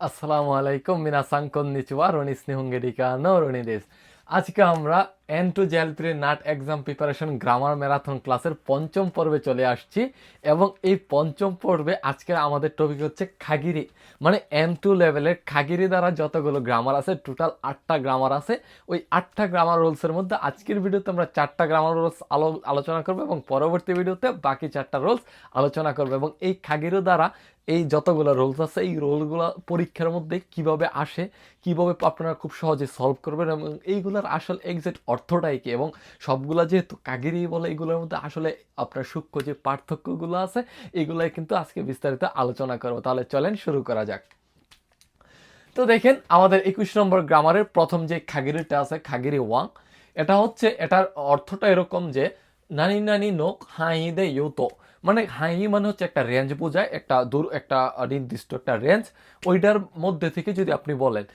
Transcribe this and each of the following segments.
আসসালামু আলাইকুম মিনাসাং কন্নিচিওয়া রনিস নিহঙ্গেরিকা নো রনিদেস। আজকে আমরা এন টু জেল3 NAT exam preparation grammar marathon ক্লাসের পঞ্চম পর্বে চলে আসছি এবং এই পঞ্চম পর্বে আজকের আমাদের টপিক হচ্ছে খাগিরি, মানে N2 লেভেলের খাগিরি দ্বারা যতগুলো গ্রামার আছে, টোটাল 8টা গ্রামার আছে। ওই 8টা গ্রামার রুলসের মধ্যে আজকের ভিডিওতে আমরা 4টা গ্রামার রুলস আলোচনা করবো এবং পরবর্তী ভিডিওতে বাকি 4টা রুলস আলোচনা করবো। এবং এই খাগিরি দ্বারা এই যতগুলো রোলস আছে এই রোলগুলো পরীক্ষার মধ্যে কিভাবে আসে, কিভাবে আপনারা খুব সহজে সলভ করবেন এবং এইগুলোর আসল এক্সাক্ট অর্থটাই কি, এবং সবগুলা যেহেতু কাগিরি বলে এগুলোর মধ্যে আসলে আপনার সূক্ষ্ম যে পার্থক্যগুলো আছে এগুলাই কিন্তু আজকে বিস্তারিত আলোচনা করবো। তাহলে চলেন শুরু করা যাক। তো দেখেন আমাদের 21 নম্বর গ্রামারের প্রথম যে খাগিরিটা আছে, খাগিরি ওয়াং, এটা হচ্ছে, এটার অর্থটা এরকম যে নানি নানি নোক হাই দে ইউতো, মানে হাই মানে হচ্ছে একটা রেঞ্জ বোঝায়, একটা নির্দিষ্ট একটা রেঞ্জ, ওইটার মধ্যে থেকে যদি আপনি বলেন,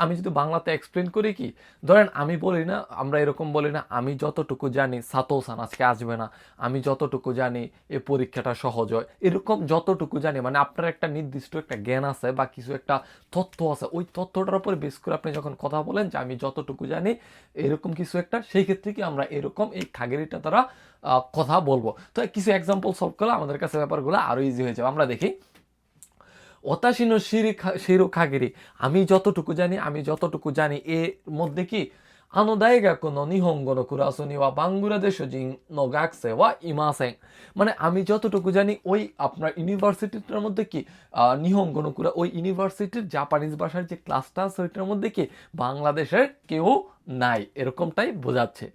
আমি যদি বাংলাতে এক্সপ্লেন করি কি, ধরেন আমি বলি না, আমরা এরকম বলি না, আমি যতটুকু জানি সাতো সান আজকে আসবে না, আমি যতটুকু জানি এই পরীক্ষাটা সহজ হয়, এরকম যতটুকু জানি, মানে আপনার একটা নির্দিষ্ট একটা জ্ঞান আছে বা কিছু একটা তথ্য আছে, ওই তথ্যটার উপরে বেস করে আপনি যখন কথা বলেন যে আমি যতটুকু জানি এরকম কিছু একটা, সেই ক্ষেত্রে কি আমরা এরকম এই খাগেরিটা দ্বারা কথা বলবো। তো কিছু এক্সাম্পল সলভ করলে আমাদের কাছে ব্যাপারগুলো আরো ইজি হয়ে যাবে। আমরা দেখি ওতাশিনো শিরো খাগেরি, আমি যতটুকু জানি এর মধ্যে কি আনো দাইগাকু নো নিহঙ্গো নো কুরাসো নি ওয়া বাংলাদেশ জিন নো গাকসে ওয়া ইমাসেন, মানে আমি যতটুকু জানি ওই আপনার ইউনিভার্সিটিটার মধ্যে কি নিহঙ্গো নো কুরা, ওই ইউনিভার্সিটির জাপানিজ ভাষার যে ক্লাসটা আছে ওইটার মধ্যে কি বাংলাদেশের কেউ নাই, এরকমটাই বোঝাচ্ছে।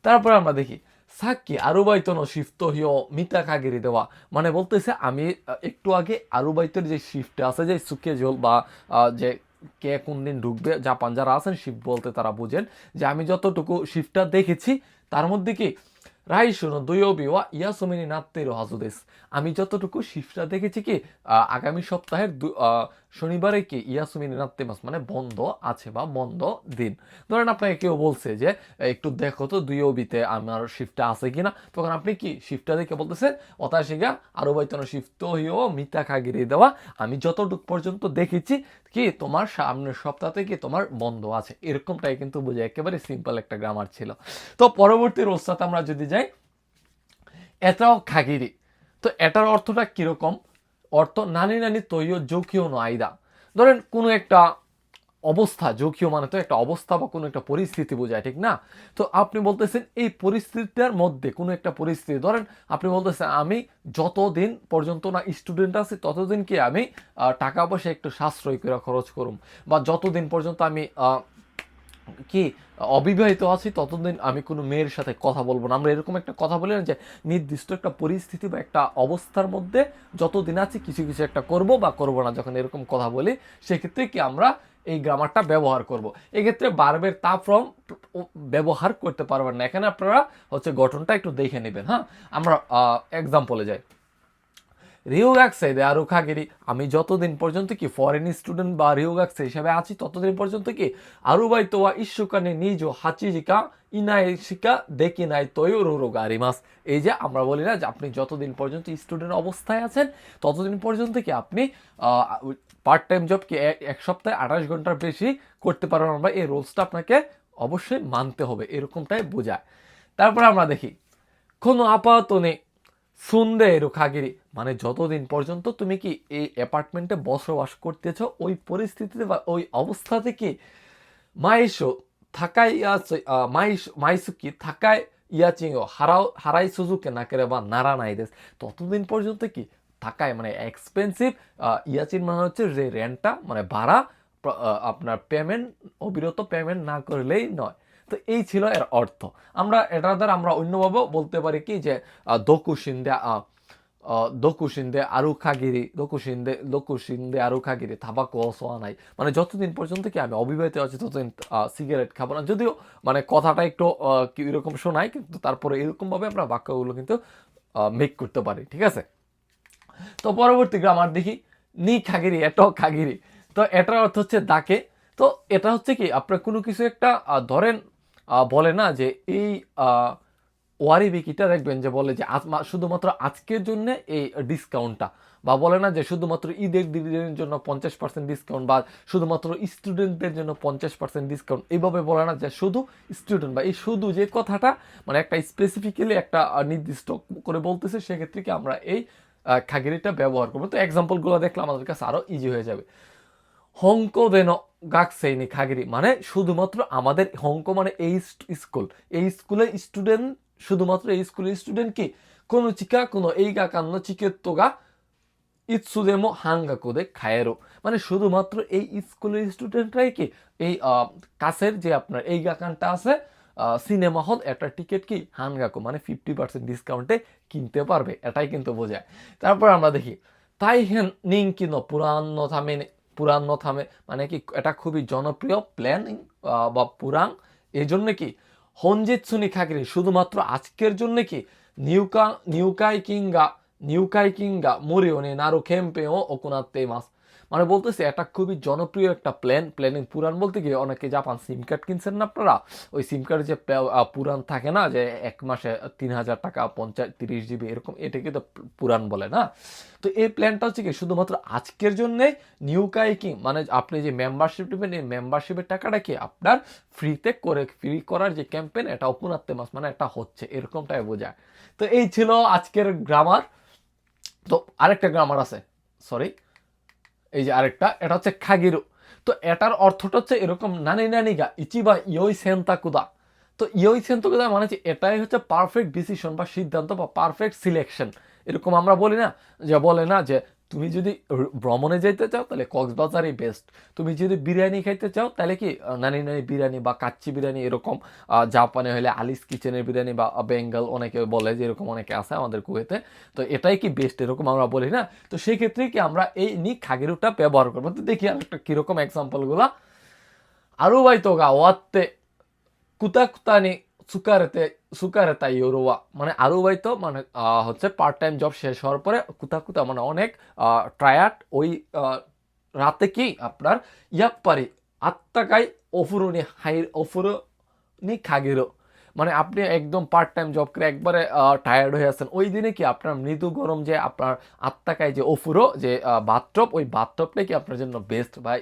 তারপর আমরা দেখি সাক্কি আরুবাইতনো শিফট হিও মিতা কাগিরি দেওয়া, মানে বলতেছে আমি একটু আগে আরুবাইতের যে শিফটে আছে, যে সুকে জল বা যে কে কোন দিন ঢুকবে, জাপান যারা আছেন শিফট বলতে তারা বুঝেন, যে আমি যতটুকু শিফটটা দেখেছি তার মধ্যে কি রাইশুনো দুয়োবি ওয়া ইয়াসুমিনি নাত্তেরো হাজুদেস, আমি যতটুকু শিফটটা দেখেছি কি আগামী সপ্তাহের শনিবারে কি ইয়াসুমিনি নাত্তে মাস, মানে বন্ধ আছে বা বন্ধ দিন। ধরেন আপনাকে কেউ বলছে যে একটু দেখো তো দুয়োবিতে আমার শিফটটা আছে কিনা, তখন আপনি কি শিফটটা দেখে বলতেছেন অতাশিগা আরো বাইতনো শিফট হিও মিতা খাগিরি দেওয়া, আমি যতটুকু পর্যন্ত দেখেছি কি তোমার সামনের সপ্তাহে কি তোমার বন্ধ আছে, এরকমটাই কিন্তু বোঝায়। একেবারে সিম্পল একটা গ্রামার ছিল। তো পরবর্তী রোস্তাতে আমরা যদি যাই, এটাও খাগিরি। তো এটার অর্থটা কিরকম, অর্থ নানি নানি তৈয় জোকিও নো আইদা, ধরেন কোনো একটা অবস্থা, জোকিও মানে তো একটা অবস্থা বা কোনো একটা পরিস্থিতি বোঝায়, ঠিক না? তো আপনি বলতেছেন এই পরিস্থিতিটার মধ্যে কোনো একটা পরিস্থিতি, ধরেন আপনি বলতেছেন আমি যতদিন পর্যন্ত না স্টুডেন্ট আছি ততদিন কি আমি টাকা পয়সা একটু সাশ্রয় করে খরচ করুম, বা যতদিন পর্যন্ত আমি কি অবিবাহিত আছি ততদিন আমি কোনো মেয়ের সাথে কথা বলবো না, আমরা এরকম একটা কথা বলি না, যে নির্দিষ্ট একটা পরিস্থিতি বা একটা অবস্থার মধ্যে যতদিন আছি কিছু কিছু একটা করব বা করব না, যখন এরকম কথা বলি সেক্ষেত্রে কি আমরা এই গ্রামারটা ব্যবহার করব। এক্ষেত্রে বার্বের তা ফ্রম ব্যবহার করতে পারবেন না, এখানে আপনারা হচ্ছে গঠনটা একটু দেখে নেবেন। হ্যাঁ, আমরা এক্সাম্পলে যাই। রিওগাক্সে দে আরো খাগেরি, আমি যতদিন পর্যন্ত কি ফরেন স্টুডেন্ট বা রিওগাক্সে হিসাবে আছি ততদিন পর্যন্ত কি আরুবাই তোয়া ইস্যুকানে নিজ হাচিজিকা ইনাই শিকা দেখি নাই তৈর রোগা আরিমাস, এই যে আমরা বলি না যে আপনি যতদিন পর্যন্ত স্টুডেন্ট অবস্থায় আছেন ততদিন পর্যন্ত কি আপনি পার্ট টাইম জব কি এক সপ্তাহে 28 ঘন্টার বেশি করতে পারবেন না, বা এই রুলসটা আপনাকে অবশ্যই মানতে হবে, এরকমটাই বোঝায়। তারপর আমরা দেখি কোনো আপাতত নেই সুন্দে এরো খাগিরি, মানে যতদিন পর্যন্ত তুমি কি এই অ্যাপার্টমেন্টে বসবাস করতেছ ওই পরিস্থিতিতে বা ওই অবস্থাতে কি মাইশো থাকাই মাইসুকি থাকায় ইয়াচিংও হারাই সুজুকে না করে বা নারা নাই দেশ, ততদিন পর্যন্ত কি থাকায়, মানে এক্সপেন্সিভ, ইয়াচিন মানে হচ্ছে যে রেন্টটা মানে ভাড়া, আপনার পেমেন্ট অবিরত পেমেন্ট না করলেই নয়। তো এই ছিল এর অর্থ। আমরা এটার দ্বারা আমরা অন্যভাবেও বলতে পারি কি যে দোকুশিন্দে দোকুশিন্দে আরুখাগিরি দোকুশিন্দে আরুখাগিরি থাবাকো সোয়া নাই, মানে যতদিন পর্যন্ত কি আমি অবিবাহিত আছি ততদিন সিগারেট খাবো না, যদিও মানে কথাটা একটু এরকম শোনায়, কিন্তু তারপরে এরকম ভাবে আমরা বাক্যগুলো কিন্তু মেক করতে পারি, ঠিক আছে? তো পরবর্তী গ্রামার দেখি নি খাগিরি, এটাও খাগিরি। তো এটার অর্থ হচ্ছে ডাকে। তো এটা হচ্ছে কি আপনার কোনো কিছু একটা ধরেন বলে না যে এই ওয়ারি বিকিটা দেখবেন যে বলে যে শুধুমাত্র আজকের জন্য এই ডিসকাউন্টটা, বা বলে না যে শুধুমাত্র ঈদের দিনের জন্য 50% ডিসকাউন্ট বা শুধুমাত্র স্টুডেন্টদের জন্য 50% ডিসকাউন্ট, এইভাবে বলে না যে শুধু স্টুডেন্ট বা এই শুধু যে কথাটা মানে একটা স্পেসিফিক্যালি একটা নির্দিষ্ট করে বলতেছে, সেক্ষেত্রে কি আমরা এই খাগিরিটা ব্যবহার করবো। তো এক্সাম্পলগুলো দেখলে আমাদের কাছে আরও ইজি হয়ে যাবে। হংক দেন গাকসেইনি খাগিরি মানে শুধুমাত্র আমাদের হংক মানে এই স্কুল, এই স্কুলের স্টুডেন্ট, শুধুমাত্র এই স্কুলের স্টুডেন্ট কি কোনো চিকা কোনো এই গা কান্ন চিকেত্তগা ইৎসুদেমো হাঙ্গাকুদে খায়েরো মানে শুধুমাত্র এই স্কুলের স্টুডেন্টরাই কি এই কাছের যে আপনার এই গাকানটা আছে সিনেমা হল একটা টিকিট কি হানগাকু মানে 50% ডিসকাউন্টে কিনতে পারবে, এটাই কিন্তু বোঝায়। তারপর আমরা দেখি তাই হেন নিঙ্কিনো পুরানো থামে, পুরানো থামে মানে কি এটা খুবই জনপ্রিয় প্ল্যানিং বা পুরাং, এই জন্য কি হনজিৎসুনি খাগিরি শুধুমাত্র আজকের জন্য কি নিউকাই কিংগা নিউকাই কিংগা মুরিওনি নারু ক্যাম্পেও ওকুনাতে মাস মানে বলতেছে এটা খুবই জনপ্রিয় একটা প্ল্যানিং পুরাণ বলতে গিয়ে অনেকে জাপান সিম কার্ড কিনছেন না আপনারা, ওই সিম কার্ডের যে পুরাণ থাকে না যে এক মাসে 3,000 টাকা 30 জিবি এরকম, এটাকে তো পুরাণ বলে না। তো এই প্ল্যানটা হচ্ছে কি শুধুমাত্র আজকের জন্যে নিউ কাইকিং মানে আপনি যে মেম্বারশিপ নেবেন এই মেম্বারশিপের টাকাটা কি আপনার ফ্রিতে করে ফ্রি করার যে ক্যাম্পেইন এটা অপুনাত্তে মাস মানে এটা হচ্ছে এরকমটাই বোঝায়। তো এই ছিল আজকের গ্রামার। তো আরেকটা গ্রামার আছে, সরি এই যে আরেকটা, এটা হচ্ছে খাগিরু। তো এটার অর্থটা হচ্ছে এরকম নানি নানিগা ইচিবা ইয়োই সেন্তাকুদা। তো ইয়োই সেন্তাকুদা মানে হচ্ছে এটাই হচ্ছে পারফেক্ট ডিসিশন বা সিদ্ধান্ত বা পারফেক্ট সিলেকশন, এরকম আমরা বলি না যে বলে না যে তুমি যদি ভ্রমণে যেতে চাও তাহলে কক্সবাজারই বেস্ট, তুমি যদি বিরিয়ানি খাইতে চাও তাহলে কি নানি নানি বিরিয়ানি বা কাচ্চি বিরিয়ানি এরকম, জাপানে হলে আলিস কিচেনের বিরিয়ানি বা বেঙ্গল অনেকে বলে যে এরকম অনেকে আছে আমাদের কুয়েতে, তো এটাই কি বেস্ট এরকম আমরা বলি না। তো সেই ক্ষেত্রে কি আমরা এই খাগিরুটা ব্যবহার করবো। তো দেখি আর একটা কিরকম এক্সাম্পলগুলা। আরু বাইতোগা ওয়াত্তে কুতাকুতানি সুকারেতে সুকারেতা ইয়োরোয়া মানে আরু বাইতো মানে হচ্ছে পার্ট টাইম জব শেষ হওয়ার পরে কুতাকুতা মানে অনেক ট্রায়াড ওই রাতে কি আপনার ইয়াপ্পারি আত্মাকাই অফুরুনি হাই অফুরুনি খাগিরো মানে আপনি একদম পার্ট টাইম জব করে একবারে টায়ার্ড হয়ে আছেন, ওই দিনে কি আপনার মৃদু গরম যে আপনার আত্মাকায় যে অফুরো যে বাথটব, ওই বাথটবটাই কি আপনার জন্য বেস্ট বা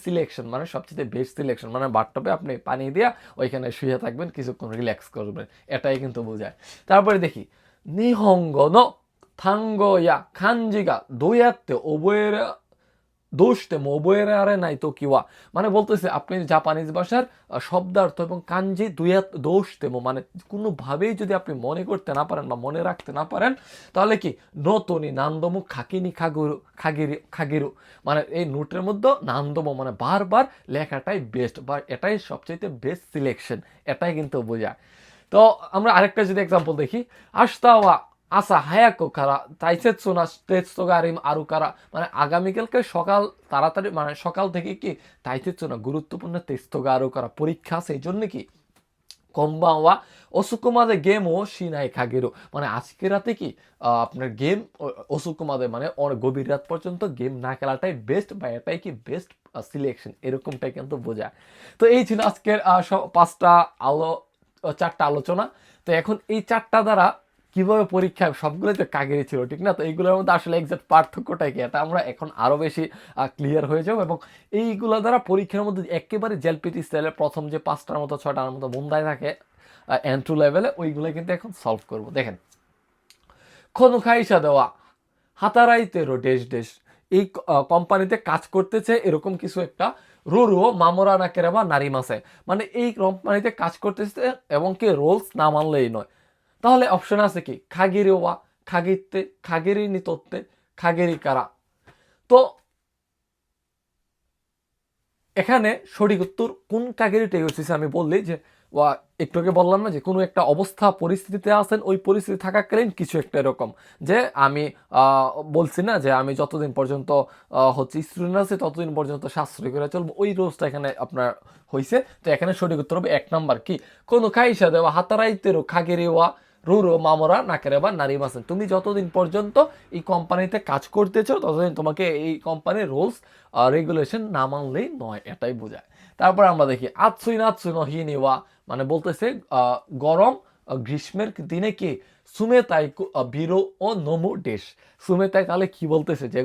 সিলেকশন মানে সবচেয়ে বেস্ট সিলেকশন মানে বাথটবে আপনি পানি দিয়া ওইখানে শুয়ে থাকবেন কিছুক্ষণ রিল্যাক্স করবেন, এটাই কিন্তু বোঝায়। তারপরে দেখি নিহঙ্গ নো থাঙ্গো ইয়া খানজিগা দোয়াত্তে ওবয়ের দোষতে মোবয়ের আরে নাই তো কিওয়া মানে বলতেছে আপনি জাপানিজ ভাষার শব্দার্থ এবং কাঞ্জি দুয়াত দোষ তেমো মানে কোনোভাবেই যদি আপনি মনে করতে না পারেন বা মনে রাখতে না পারেন তাহলে কি নতনি নান্দমু খাকিনি খাগুরু খাগিরু মানে এই নোটের মধ্যে নান্দমো মানে বারবার লেখাটাই বেস্ট বা এটাই সবচেয়ে বেস্ট সিলেকশন, এটাই কিন্তু বোঝায়। তো আমরা আরেকটা যদি এক্সাম্পল দেখি আস্তাওয়া আসা হায়াকো কারা তাইসেৎসু না তেৎসু গারিম আরু কারা মানে আগামীকালকে সকাল তাড়াতাড়ি মানে সকাল থেকে কি তাইসেৎসু না গুরুত্বপূর্ণ তেৎসু গা আরু কারা পরীক্ষা সেই জন্য কি কম্বাওয়া অসুকুমাদে গেম ও সিনাই খাগেরো মানে আজকে রাতে কি আপনার গেম অসুকুমাদে মানে গভীর রাত পর্যন্ত গেম না খেলাটাই বেস্ট বা এটাই কি বেস্ট সিলেকশন, এরকমটাই কিন্তু বোঝায়। তো এই ছিল আজকের চারটা আলোচনা। তো এখন এই চারটা দ্বারা কিভাবে পরীক্ষায় সবগুলো যে কাগেরি ছিল ঠিক না, তো এইগুলোর মধ্যে আসলে এক্সাক্ট পার্থক্যটাই কি এটা আমরা এখন আরও বেশি ক্লিয়ার হয়ে যাবো এবং এইগুলো দ্বারা পরীক্ষার মধ্যে একেবারে জেলপিটি স্টাইলে প্রথম যে 5টার মতো 6টার মতো মুন্দায় থাকে এন্ট্রু লেভেলে ওইগুলো কিন্তু এখন সলভ করব। দেখেন কোনো খাইসা দেওয়া হাতারাইতেরো ডেশ ডেশ এই কোম্পানিতে কাজ করতেছে এরকম কিছু একটা রুরুও মামরা না কেরাবা নারী মাসে মানে এই কোম্পানিতে কাজ করতেছে এবং কি রোলস না মানলেই নয়। তাহলে অপশন আছে কি খাগিরি ওয়া খাগিতে খাগিরি নিতোতে খাগিরি কারা। তো এখানে সঠিক উত্তর কোন কাগেরিটা হচ্ছে আমি বললি যে একটু আগে বললাম না যে কোনো একটা অবস্থা পরিস্থিতিতে আছেন ওই পরিস্থিতি থাকাকালীন কিছু একটা এরকম যে আমি বলছি না যে আমি যতদিন পর্যন্ত হচ্ছে স্টুডেন্ট আছে ততদিন পর্যন্ত সাশ্রয় করে চলবো, ওই রোজটা এখানে আপনার হয়েছে। তো এখানে সঠিক উত্তর হবে 1 নাম্বার কি কোনো খাইসা দেওয়া হাতারাইতেরও খাগেরি ওয়া রুরো মামরা নাকেরে বা নারী মাসেন তুমি যতদিন পর্যন্ত এই কোম্পানিতে কাজ করতেছো ততদিন তোমাকে এই কোম্পানির রুলস রেগুলেশন না মানলেই নয়, এটাই বোঝায়। তারপর আমরা দেখি আতসুই না আতসুই নহিনিওয়া মানে বলতেছে গরম গ্রীষ্মের দিনে কি সুমেতাই বিরো ও নমু ডেশ। সুমেতাই তাহলে কি বলতেছে যে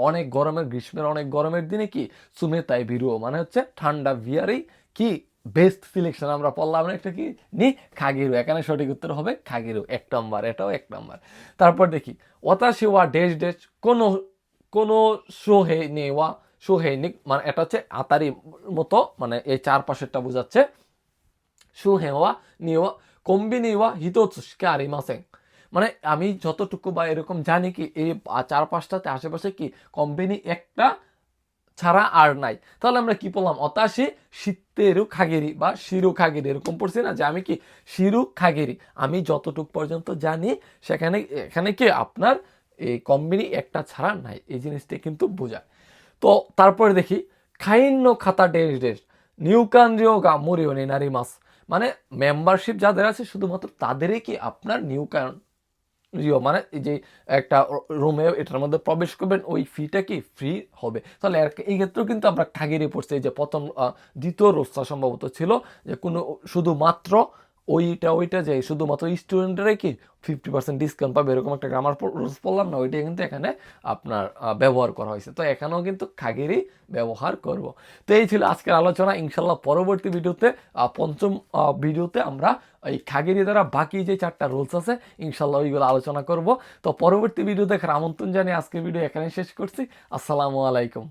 অনেক গরমের গ্রীষ্মের অনেক গরমের দিনে কি সুমেতাই বিরো মানে হচ্ছে ঠান্ডা বিয়ারই কি বেস্ট সিলেকশন আমরা পড়লাম না একটা কি নি খাগিরু। এখানে সঠিক উত্তর হবে খাগিরু, 1 নম্বর, এটাও 1 নম্বর। তারপর দেখি ওয়াতাশি ওয়া ডেশ ডেশ কোনো কোনো শোহে নেওয়া শোহেনিক মানে এটা হচ্ছে আতারি মতো মানে এই চারপাশেরটা বোঝাচ্ছে। সুহেওয়া নিওয়া কম্বিনিওয়া হিতোৎসুশিকে আরিমাসেন মানে আমি যতটুকু বা এরকম জানি কি এই চারপাশটাতে আশেপাশে কি কোম্পানি একটা ছাড়া আর নাই। তাহলে আমরা কি বললাম অতাশি শীতেরু খাগেরি বা শিরু খাগেরি এরকম পড়ছি না যে আমি কি শিরু খাগেরি আমি যতটুকু পর্যন্ত জানি সেখানে এখানে কি আপনার এই কোম্পানি একটা ছাড়া নাই এই জিনিসটা কিন্তু বোঝায়। তো তারপরে দেখি খাইন্য খাতা ডেস ডেস নিউকানরিও গা মরিও নারী মাস মানে মেম্বারশিপ যাদের আছে শুধুমাত্র তাদেরই কি আপনার নিউকান রিও মানে এই যে একটা রুমে এটার মধ্যে প্রবেশ করবেন ওই ফিটা কি ফ্রি হবে। তাহলে এই ক্ষেত্রেও কিন্তু আমরা খাগিয়ে পড়ছি যে প্রথম দ্বিতীয় রোস্তা সম্ভবত ছিল যে কোনো শুধুমাত্র ওইটা যে শুধুমাত্র স্টুডেন্টরাই কি 50% ডিসকাউন্ট পাবে এরকম একটা গ্রামার রুলস পড়লাম না, ওইটাই কিন্তু এখানে আপনার ব্যবহার করা হয়েছে। তো এখানেও কিন্তু খাগেরই ব্যবহার করব। তো এই ছিল আজকের আলোচনা। ইনশাল্লাহ পরবর্তী ভিডিওতে পঞ্চম ভিডিওতে আমরা এই খাগেরি দ্বারা বাকি যে 4টা রুলস আছে ইনশাল্লাহ ওইগুলো আলোচনা করব। তো পরবর্তী ভিডিও দেখার আমন্ত্রণ জানিয়ে আজকের ভিডিও এখানে শেষ করছি। আসসালামু আলাইকুম।